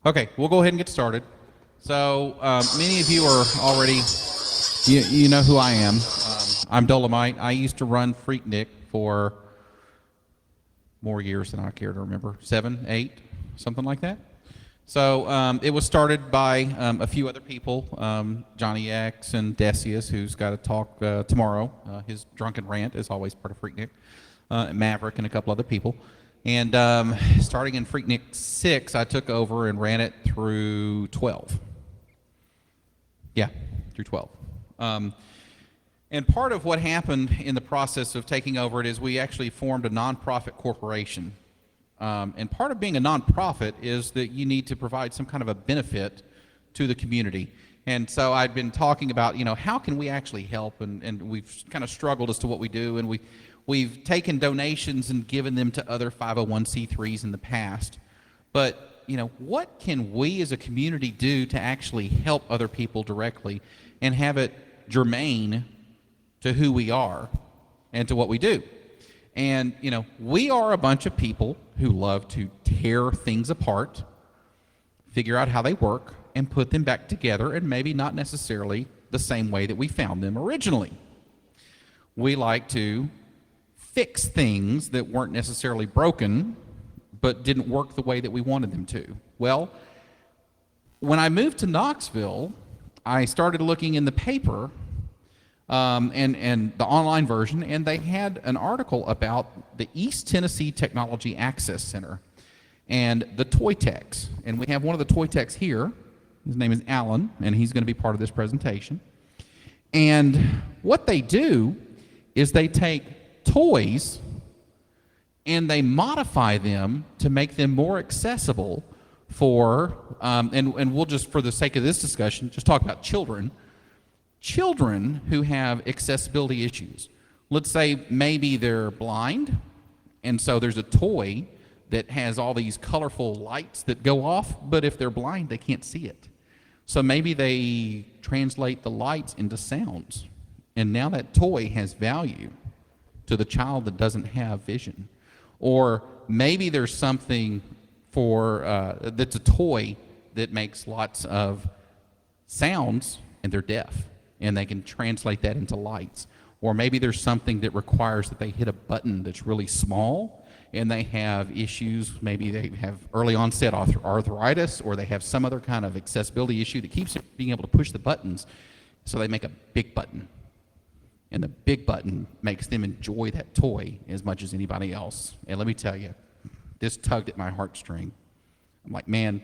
Okay, we'll go ahead and get started. So many of you are already, you know who I am. I'm Dolomite. I used to run PhreakNIC for more years than I care to remember, 7, 8, something like that. So it was started by a few other people, Johnny X and Decius, who's got to talk tomorrow. His drunken rant is always part of PhreakNIC, Maverick and a couple other people. And starting in PhreakNIC 6, I took over and ran it through 12. Yeah, through 12. And part of what happened in the process of taking over it is we actually formed a nonprofit corporation. And part of being a nonprofit is that you need to provide some kind of a benefit to the community. And so I'd been talking about, how can we actually help? And we've kind of struggled as to what we do. And we've taken donations and given them to other 501c3s in the past. But, what can we as a community do to actually help other people directly and have it germane to who we are and to what we do? And, we are a bunch of people who love to tear things apart, figure out how they work, and put them back together, and maybe not necessarily the same way that we found them originally. We like to fix things that weren't necessarily broken, but didn't work the way that we wanted them to. Well, when I moved to Knoxville, I started looking in the paper and the online version, and they had an article about the East Tennessee Technology Access Center and the toy techs. And we have one of the toy techs here. His name is Alan, and he's going to be part of this presentation. And what they do is they take toys and they modify them to make them more accessible for, and we'll just, for the sake of this discussion, just talk about children who have accessibility issues. Let's say maybe they're blind, and so there's a toy that has all these colorful lights that go off, but if they're blind, they can't see it. So maybe they translate the lights into sounds, and now that toy has value to the child that doesn't have vision. Or maybe there's something that's a toy that makes lots of sounds, and they're deaf, and they can translate that into lights. Or maybe there's something that requires that they hit a button that's really small, and they have issues. Maybe they have early onset arthritis, or they have some other kind of accessibility issue that keeps them being able to push the buttons, so they make a big button. And the big button makes them enjoy that toy as much as anybody else. And let me tell you, this tugged at my heartstring. I'm like, man,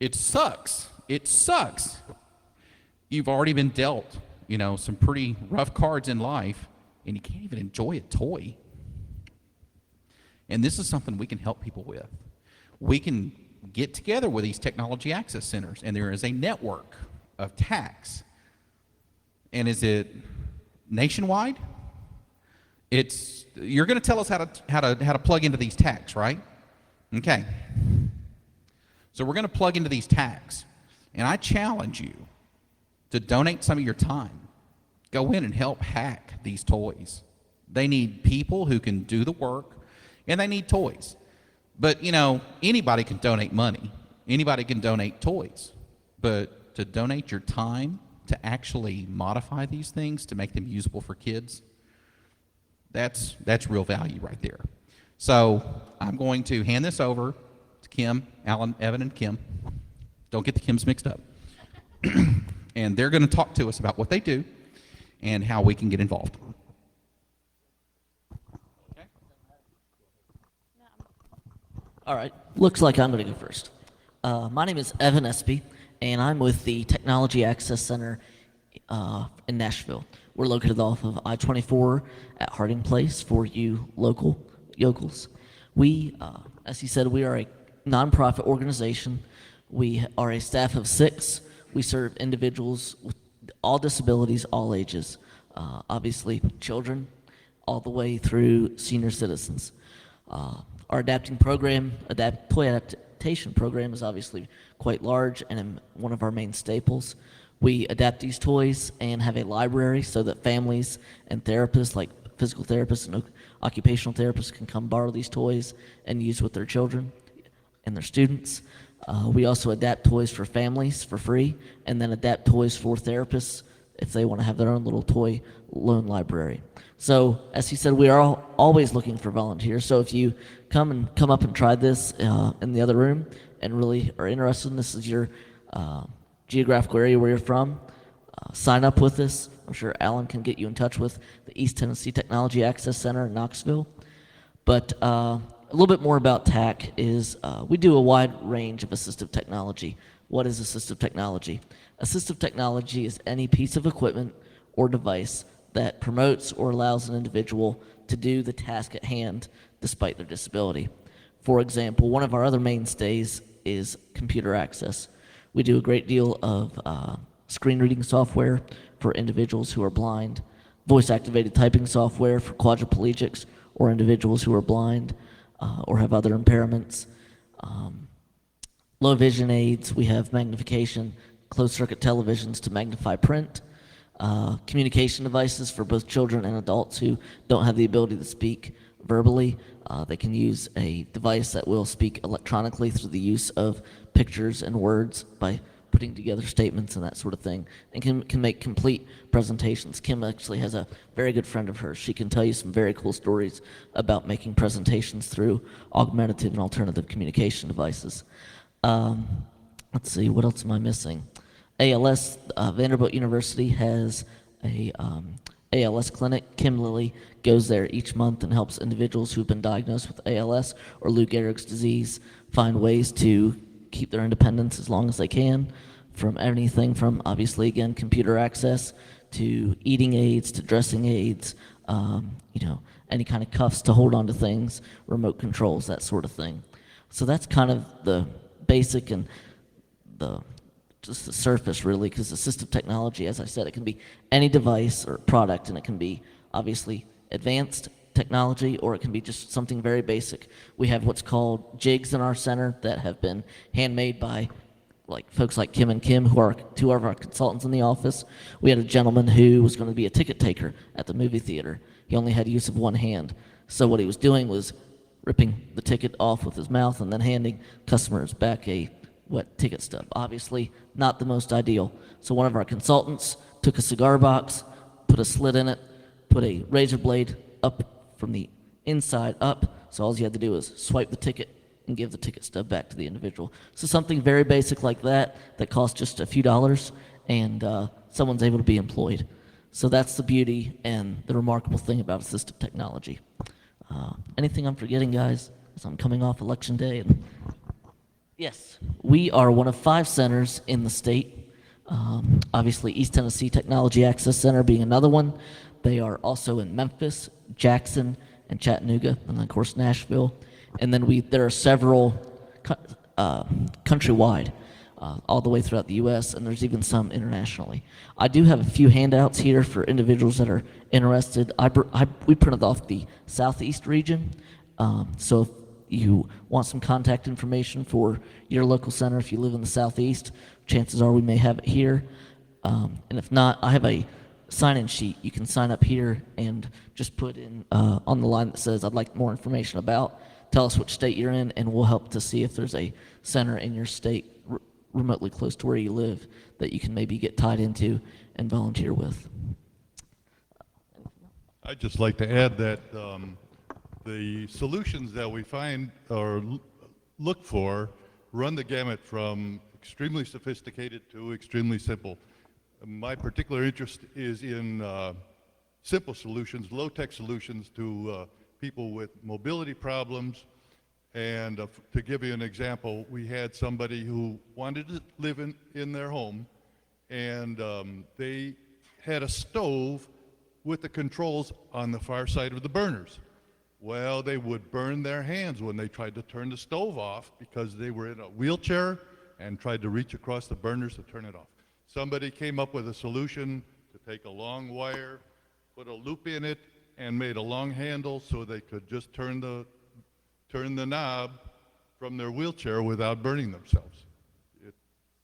it sucks. It sucks. You've already been dealt, some pretty rough cards in life, and you can't even enjoy a toy. And this is something we can help people with. We can get together with these technology access centers, and there is a network of TACs. And is it nationwide? You're going to tell us how to plug into these TACs, right? Okay. So we're going to plug into these TACs, and I challenge you to donate some of your time. Go in and help hack these toys. They need people who can do the work, and they need toys. But, anybody can donate money. Anybody can donate toys. But to donate your time to actually modify these things to make them usable for kids, that's real value right there. So I'm going to hand this over to Kim, Alan, Evan, and Kim. Don't get the Kims mixed up. And they're going to talk to us about what they do and how we can get involved. Okay. All right, looks like I'm going to go first. My name is Evan Espy, and I'm with the Technology Access Center in Nashville. We're located off of I-24 at Harding Place for you local yokels. We, as he said, we are a nonprofit organization. We are a staff of 6. We serve individuals with all disabilities, all ages, obviously children, all the way through senior citizens. Our toy adaptation program is obviously quite large and one of our main staples. We adapt these toys and have a library so that families and therapists, like physical therapists and occupational therapists, can come borrow these toys and use with their children. and their students. We also adapt toys for families for free, and then adapt toys for therapists if they want to have their own little toy loan library. So, as he said, we are always looking for volunteers. So if you come up and try this in the other room and really are interested, and this is your geographical area where you're from, sign up with us. I'm sure Alan can get you in touch with the East Tennessee Technology Access Center in Knoxville. But a little bit more about TAC is we do a wide range of assistive technology. What is assistive technology? Assistive technology is any piece of equipment or device that promotes or allows an individual to do the task at hand despite their disability. For example, one of our other mainstays is computer access. We do a great deal of screen reading software for individuals who are blind, voice-activated typing software for quadriplegics or individuals who are blind or have other impairments, low vision aids. We have magnification, closed-circuit televisions to magnify print, communication devices for both children and adults who don't have the ability to speak verbally. They can use a device that will speak electronically through the use of pictures and words by putting together statements and that sort of thing, and can make complete presentations. Kim actually has a very good friend of hers. She can tell you some very cool stories about making presentations through augmentative and alternative communication devices. Let's see, what else am I missing? ALS, Vanderbilt University has a ALS clinic. KimLilley goes there each month and helps individuals who've been diagnosed with ALS or Lou Gehrig's disease find ways to keep their independence as long as they can, from anything from, obviously, again, computer access to eating aids to dressing aids, any kind of cuffs to hold on to things, remote controls, that sort of thing. So that's kind of the basic and just the surface, really, because assistive technology, as I said, it can be any device or product, and it can be, obviously, advanced technology, or it can be just something very basic. We have what's called jigs in our center that have been handmade by folks like Kim and Kim, who are two of our consultants in the office. We had a gentleman who was going to be a ticket taker at the movie theater. He only had use of one hand. So what he was doing was ripping the ticket off with his mouth and then handing customers back a wet ticket stub. Obviously, not the most ideal. So one of our consultants took a cigar box, put a slit in it, put a razor blade up from the inside up, so all you had to do was swipe the ticket and give the ticket stub back to the individual. So something very basic like that costs just a few dollars, and someone's able to be employed. So that's the beauty and the remarkable thing about assistive technology. Anything I'm forgetting, guys? As I'm coming off election day. Yes, we are one of 5 centers in the state. Obviously, East Tennessee Technology Access Center being another one. They are also in Memphis, Jackson, and Chattanooga, and then, of course, Nashville. And then there are several countrywide, all the way throughout the U.S., and there's even some internationally. I do have a few handouts here for individuals that are interested. We printed off the Southeast region, so if you want some contact information for your local center, if you live in the Southeast, chances are we may have it here. And if not, I have a sign-in sheet. You can sign up here and just put in on the line that says, I'd like more information about. Tell us which state you're in, and we'll help to see if there's a center in your state remotely close to where you live that you can maybe get tied into and volunteer with. I'd just like to add that the solutions that we find or look for run the gamut from extremely sophisticated to extremely simple. My particular interest is in simple solutions, low-tech solutions to people with mobility problems. And to give you an example, we had somebody who wanted to live in their home, and they had a stove with the controls on the far side of the burners. Well, they would burn their hands when they tried to turn the stove off because they were in a wheelchair and tried to reach across the burners to turn it off. Somebody came up with a solution to take a long wire, put a loop in it, and made a long handle so they could just turn the knob from their wheelchair without burning themselves. It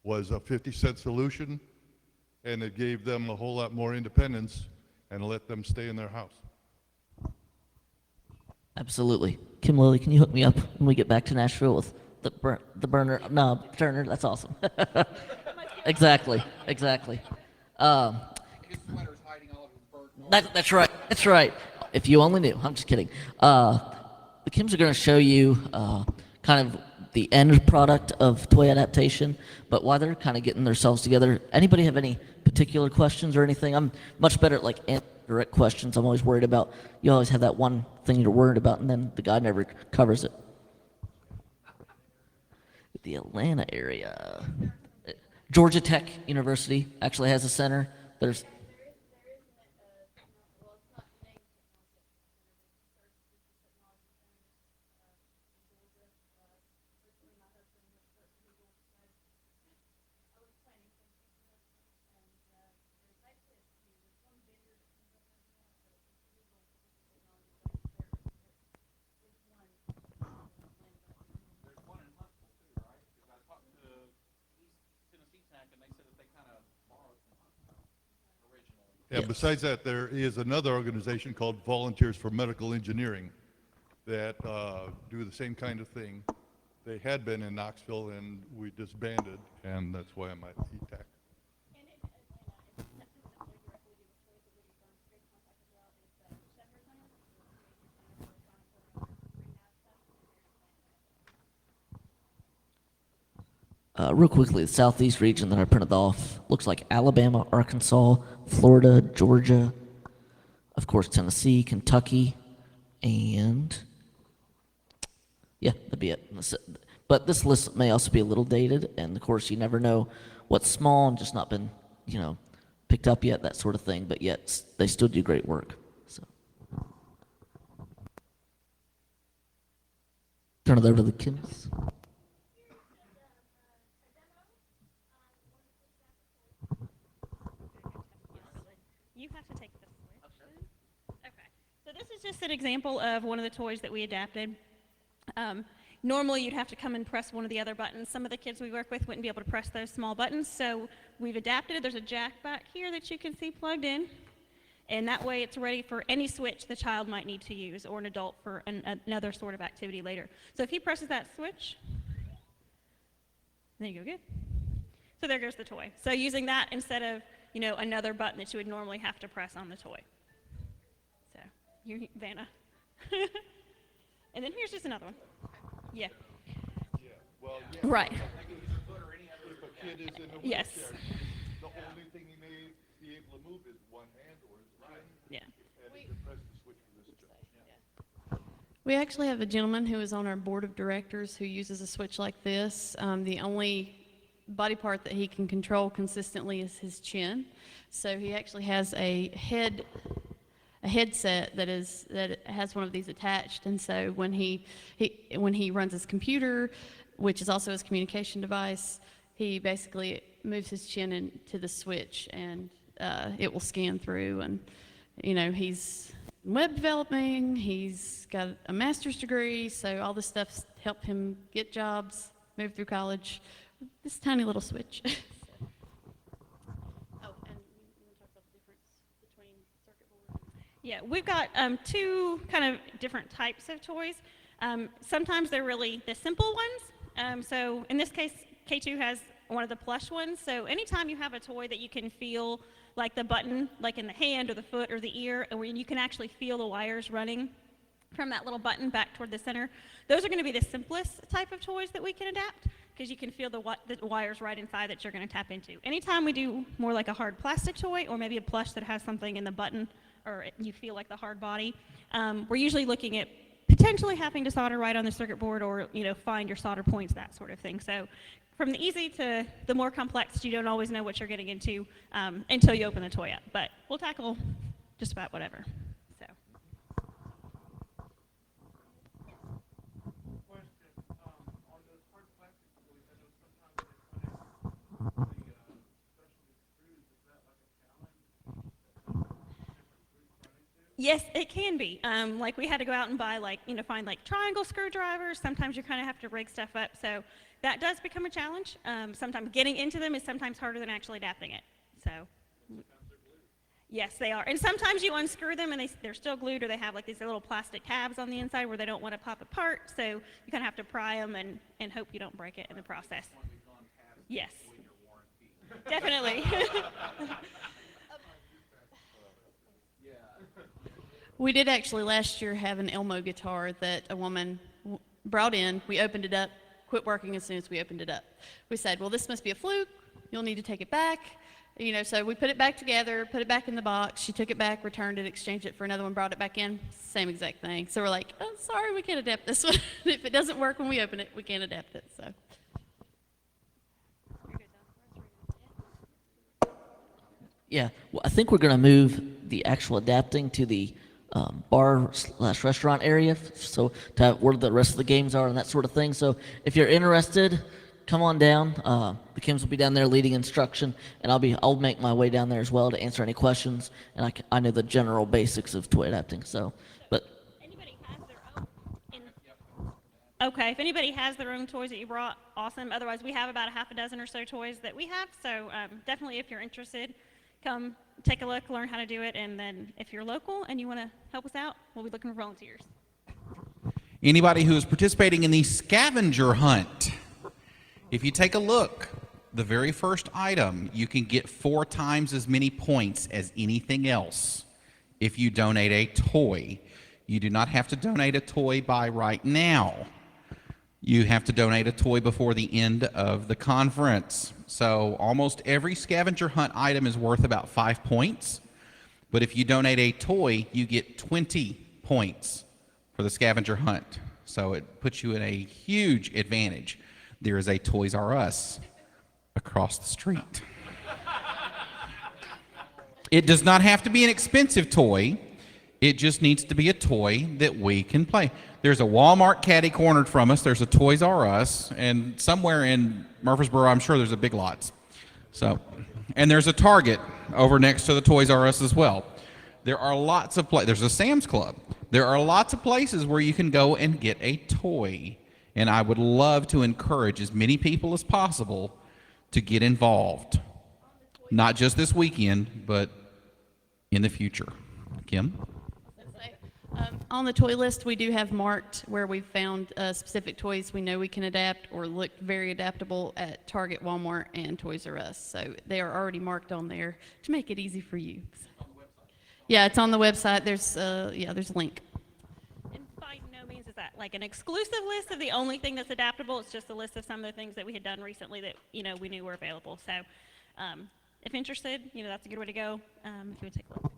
was a 50-cent solution, and it gave them a whole lot more independence and let them stay in their house. Absolutely. KimLilley, can you hook me up when we get back to Nashville with The burner, no, Turner, that's awesome. Exactly, exactly. His sweater's hiding all of his bird. That's right, that's right. If you only knew, I'm just kidding. The Kims are going to show you kind of the end product of toy adaptation, but while they're kind of getting themselves together, anybody have any particular questions or anything? I'm much better at like direct questions. I'm always worried about, you always have that one thing you're worried about, and then the guy never covers it. The Atlanta area. Georgia Tech University actually has a center. There's Yeah, Yes. besides that, there is another organization called Volunteers for Medical Engineering that do the same kind of thing. They had been in Knoxville, and we disbanded, and that's why I'm at ETAC. real quickly, the southeast region that I printed off looks like Alabama, Arkansas, Florida, Georgia, of course, Tennessee, Kentucky, and yeah, that'd be it. But this list may also be a little dated, and of course, you never know what's small and just not been, picked up yet, that sort of thing. But yet, they still do great work. So, turn it over to the Kims. You have to take this switch. Okay. So this is just an example of one of the toys that we adapted. Normally, you'd have to come and press one of the other buttons. Some of the kids we work with wouldn't be able to press those small buttons, so we've adapted it. There's a jack back here that you can see plugged in, and that way it's ready for any switch the child might need to use, or an adult for another sort of activity later. So if he presses that switch, there you go, good. So there goes the toy. So using that instead of, another button that you would normally have to press on the toy. So, you're Vanna. And then here's just another one. Yeah. Right. If a kid is in a Yes. wheelchair, the only thing he may be able to move is one hand or his chin, Yeah. and he can press the switch for this child. We actually have a gentleman who is on our board of directors who uses a switch like this. The only body part that he can control consistently is his chin. So he actually has a headset that has one of these attached, and so when he runs his computer, which is also his communication device, he basically moves his chin into the switch, and it will scan through. And he's in web developing, he's got a master's degree, so all this stuff's helped him get jobs, move through college. This tiny little switch. Oh, and you want to talk about the difference between circuit board? Yeah, we've got two kind of different types of toys. Sometimes they're really the simple ones. So in this case, K2 has one of the plush ones. So anytime you have a toy that you can feel like the button, like in the hand or the foot or the ear, and where you can actually feel the wires running from that little button back toward the center, those are going to be the simplest type of toys that we can adapt, because you can feel the wires right inside that you're going to tap into. Anytime we do more like a hard plastic toy, or maybe a plush that has something in the button, or you feel like the hard body, we're usually looking at potentially having to solder right on the circuit board, or find your solder points, that sort of thing. So from the easy to the more complex, you don't always know what you're getting into until you open the toy up. But we'll tackle just about whatever. So. Yes, it can be. Like we had to go out and buy find triangle screwdrivers. Sometimes you kind of have to rig stuff up. So that does become a challenge. Sometimes getting into them is sometimes harder than actually adapting it. So Yes, they are. And sometimes you unscrew them and they're still glued, or they have like these little plastic tabs on the inside where they don't want to pop apart. So you kind of have to pry them and hope you don't break it in the process. Yes. Definitely. We did actually last year have an Elmo guitar that a woman brought in. We opened it up, quit working as soon as we opened it up. We said, well, this must be a fluke. You'll need to take it back. You know, so we put it back together, put it back in the box. She took it back, returned it, exchanged it for another one, brought it back in. Same exact thing. So we're like, oh, sorry, we can't adapt this one. If it doesn't work when we open it, we can't adapt it. So. Yeah, well, I think we're going to move the actual adapting to the bar/restaurant area, so to have where the rest of the games are and that sort of thing. So if you're interested, come on down. The Kims will be down there leading instruction, and I'll make my way down there as well to answer any questions. And I know the general basics of toy adapting. So, but Anybody has their own? Okay, if anybody has their own toys that you brought, awesome. Otherwise, we have about a half a dozen or so toys that we have. So definitely, if you're interested, come take a look, learn how to do it, and then if you're local and you want to help us out, we'll be looking for volunteers. Anybody who is participating in the scavenger hunt, if you take a look, the very first item, you can get 4 times as many points as anything else if you donate a toy. You do not have to donate a toy by right now. You have to donate a toy before the end of the conference. So almost every scavenger hunt item is worth about 5 points. But if you donate a toy, you get 20 points for the scavenger hunt. So it puts you in a huge advantage. There is a Toys R Us across the street. It does not have to be an expensive toy. It just needs to be a toy that we can play. There's a Walmart caddy cornered from us. There's a Toys R Us, and somewhere in Murfreesboro, I'm sure there's a Big Lots. So, and there's a Target over next to the Toys R Us as well. There are lots of there's a Sam's Club. There are lots of places where you can go and get a toy, and I would love to encourage as many people as possible to get involved. Not just this weekend, but in the future. Kim? On the toy list, we do have marked where we've found specific toys we know we can adapt or look very adaptable at Target, Walmart, and Toys R Us. So they are already marked on there to make it easy for you. Yeah, it's on the website. There's there's a link. And by no means is that like an exclusive list of the only thing that's adaptable. It's just a list of some of the things that we had done recently that we knew were available. So if interested, that's a good way to go. If you would take a look.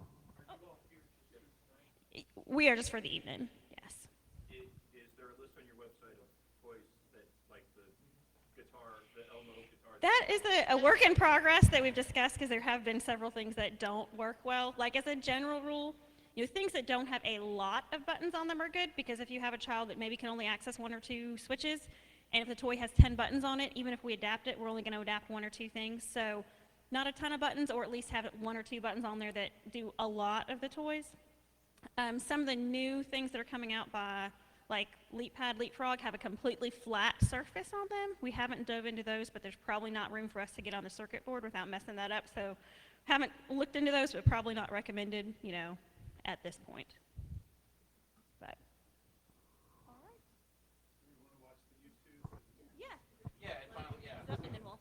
We are just for the evening, yes. Is there a list on your website of toys that, like the guitar, the Elmo guitar? That is a work in progress that we've discussed because there have been several things that don't work well. Like as a general rule, things that don't have a lot of buttons on them are good because if you have a child that maybe can only access 1 or 2 switches, and if the toy has 10 buttons on it, even if we adapt it, we're only going to adapt 1 or 2 things. So not a ton of buttons, or at least have 1 or 2 buttons on there that do a lot of the toys. Some of the new things that are coming out by like LeapPad, Leapfrog have a completely flat surface on them. We haven't dove into those, but there's probably not room for us to get on the circuit board without messing that up. So haven't looked into those, but probably not recommended, at this point. But all right. Do you want to watch the YouTube? Yeah. Yeah, And then we'll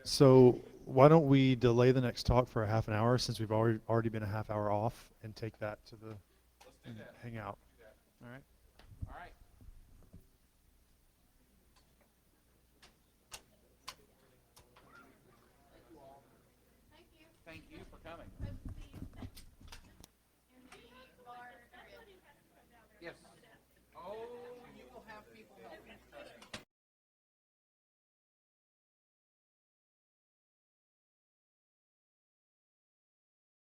So why don't we delay the next talk for a half an hour since we've already been a half hour off and take that to the and hang out. All right.